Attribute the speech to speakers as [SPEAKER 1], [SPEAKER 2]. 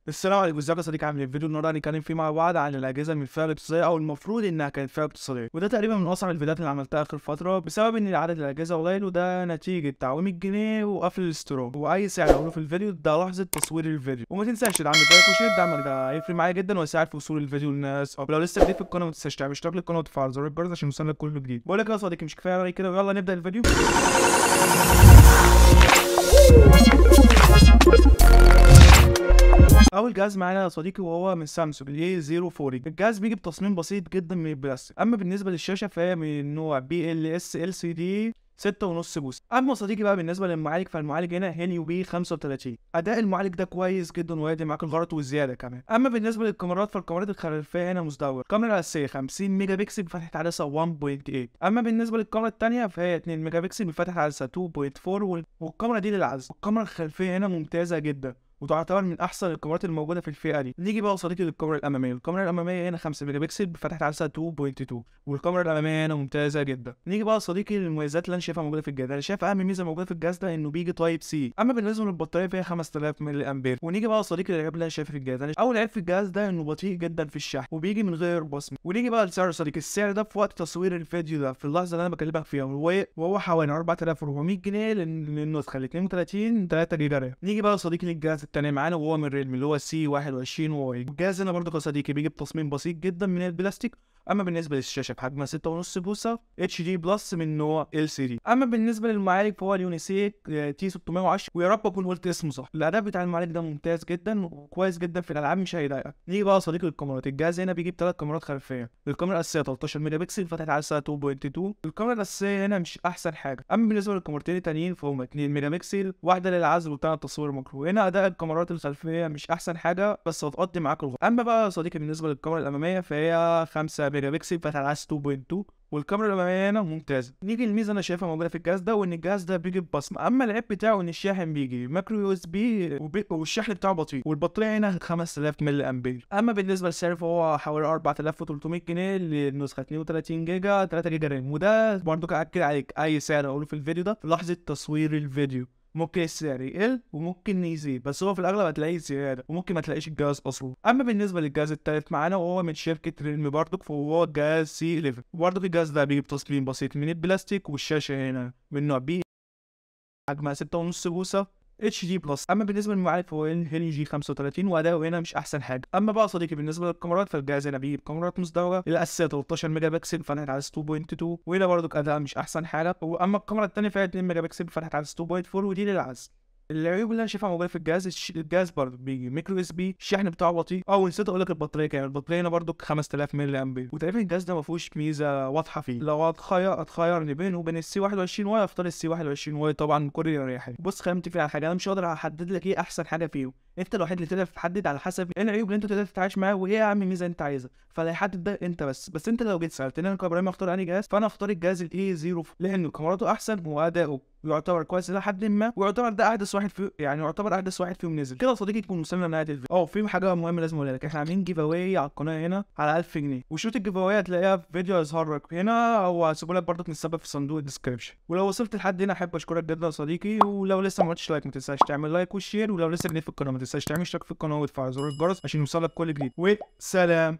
[SPEAKER 1] السلام عليكم، ازيك يا صديقي؟ عامل ايه؟ الفيديو النهارده هنتكلم فيه مع بعض عن الاجهزه من الفئه الاقتصاديه او المفروض انها كانت فئه اقتصاديه، وده تقريبا من اصعب الفيديوهات اللي عملتها اخر فتره بسبب ان عدد الاجهزه قليل، وده نتيجه تعويم الجنيه وقفل الاستيراد. واي سعر اقوله في الفيديو ده لحظه تصوير الفيديو. وما تنساش تدعم اللايك وشير، دعمك ده هيفرق معايا جدا ويساعد في وصول الفيديو للناس. ولو لسه جديد في القناه ما تنساش تعمل اشتراك للقناه وتفعل زر الجرس عشان يوصلك كل جديد. بقول لك يا صديقي مش كفايه عليك كده، ويلا نبدا الفيديو. اول جهاز معانا يا صديقي وهو من سامسونج الاي 04. الجهاز بيجي بتصميم بسيط جدا من البلاستيك. اما بالنسبه للشاشه فهي من نوع BLS LCD 6.5 بوصه. اما صديقي بقى بالنسبه للمعالج فالمعالج هنا هيليو بي 35. اداء المعالج ده كويس جدا وهادي معاك الغلط والزياده كمان. اما بالنسبه للكاميرات فالكاميرات الخلفيه هنا مزدوجه. الكاميرا الاساسيه 50 ميجا بكسل بفتحه عدسه 1.8. اما بالنسبه للكاميرا الثانيه فهي 2 ميجا بكسل بفتحه عدسه 2.4 والكاميرا دي للعزل. الكاميرا الخلفيه هنا ممتازه جدا وتعتبر من احسن الكاميرات الموجوده في الفئه دي. نيجي بقى يا صديقي للكاميرا الاماميه. الكاميرا الاماميه هنا 5 ميجا بكسل بفتحه عدسه 2.2 والكاميرا الاماميه هنا ممتازه جدا. نيجي بقى يا صديقي للمميزات اللي انا شايفها موجوده في الجهاز. انا شايف اهم ميزه موجوده في الجهاز ده انه بيجي تايب سي. اما بالنسبه للبطاريه فهي 5000 ملي امبير. ونيجي بقى يا صديقي للعيب اللي انا شايفه في الجهاز. اول عيب في الجهاز ده انه بطيء جدا في الشحن وبيجي من غير بصمه. ونيجي بقى لسعر يا صديقي. السعر ده في وقت تصوير الفيديو ده في اللحظه اللي انا بكلمك فيها وهو حوالي 4400 جنيه للنسخه ال 32 3 جيجا رام. نيجي بقى يا صديقي للجهاز الثاني معانا وهو من ريلمي اللي هو سي 21 واي. الجهاز هنا برضه يا صديقي بيجي بتصميم بسيط جدا من البلاستيك. اما بالنسبه للشاشه بحجمها 6.5 بوصه HD بلس من نوع LCD. اما بالنسبه للمعالج فهو اليونيسيك تي 610. ويا رب اكون قلت اسمه صح. الاداء بتاع المعالج ده ممتاز جدا وكويس جدا في الالعاب مش هيضايقك. نيجي بقى يا صديقي للكاميرات. الجهاز هنا بيجيب 3 كاميرات خلفيه. الكاميرا الاساسيه 13 ميجا بكسل فتحه عدسه 2.2. الكاميرا الاساسيه هنا مش احسن حاجه. اما بالنسبه للكاميرتين التانيين فهم 2 ميجا بكسل، واحده للعزل والثانيه تصوير ماكرو. هنا اداء الكاميرات الخلفيه مش احسن حاجه بس هتقضي معاك الغرض. اما بقى يا صديقي بالنسبه للكاميرا الاماميه فهي 5 ميجا بكسل فتحه عدسه 2.2 والكاميرا الاماميه هنا ممتازه. نيجي للميزه انا شايفها موجوده في الجهاز ده وان الجهاز ده بيجي ببصمه. اما العيب بتاعه ان الشاحن بيجي مايكرو USB والشحن بتاعه بطيء والبطاريه هنا 5000 ملي امبير. اما بالنسبه للسعر فهو حوالي 4300 جنيه للنسخه 32 جيجا 3 جيجا رام. وده برضو كاكد عليك اي سعر اقوله في الفيديو ده في لحظه تصوير الفيديو. ممكن السعر يقل وممكن يزيد بس هو في الاغلب هتلاقيه زياده وممكن ما تلاقيش الجهاز اصلا. اما بالنسبه للجهاز التالت معانا وهو من شركه ريلمي برضك فهو الجهاز سي 11. وبرضك الجهاز ده بيجي بتصميم بسيط من البلاستيك والشاشه هنا من نوع بي حجمها 6.5 بوصه HD بلس. اما بالنسبه للمعالج فهو هيليو جي 35 واداؤه هنا مش احسن حاجه. اما بقى صديقي بالنسبه للكاميرات فالجهاز هنا بيجيب كاميرات مزدوجه. الاساسيه 13 ميجا بكسل بفتحه عدسه 2.2 وهنا برضك اداء مش احسن حاجه. واما الكاميرا الثانيه فيها 2 ميجا بكسل بفتحه عدسه 2.4 ودي للعزل. العيوب اللي انا شايفها موجوده في الجهاز الجهاز برضه بيجي ميكرو USB. الشحن بتاعه بطيء. ونسيت اقول لك البطاريه كام. البطاريه هنا برضه 5000 ملي امبير. وتقريبا الجهاز ده ما فيهوش ميزه واضحه فيه. لو هتخيرني بينه وبين السي 21 واي اختار السي 21 واي طبعا بكل اريحيه. بص خلينا نتفق على حاجه. انا مش هقدر احدد لك ايه احسن حاجه فيهم. انت الوحيد اللي تقدر تحدد على حسب ايه العيوب اللي انت تقدر تتعايش معاها وايه اهم ميزه انت عايزها. فاللي هيحدد ده انت بس انت لو جيت سالتني انا كابراهيم اختار انهي جهاز فانا اختار الجهاز الاي 0 لان كاميراته احسن واداؤه يعتبر كويس الى حد ما ويعتبر ده احدث واحد فيه. يعني يعتبر احدث واحد فيهم نزل كده يا صديقي. يكون وصلنا لنهايه الفيديو. في حاجه مهمه لازم اقولها لك. احنا عاملين جيف اواي على القناه هنا على 1000 جنيه وشوت الجيف اواي هتلاقيها في فيديو هيظهر لك هنا او هسيبه لك برضك نسبب في صندوق الديسكربشن. ولو وصلت لحد هنا احب اشكرك جدا يا صديقي. ولو لسه ما عملتش لايك ما تنساش تعمل لايك والشير. ولو لسه جديد في القناه ما تنساش تعمل اشتراك في القناه وتفعل زر الجرس عشان يوصلك كل جديد. وسلام.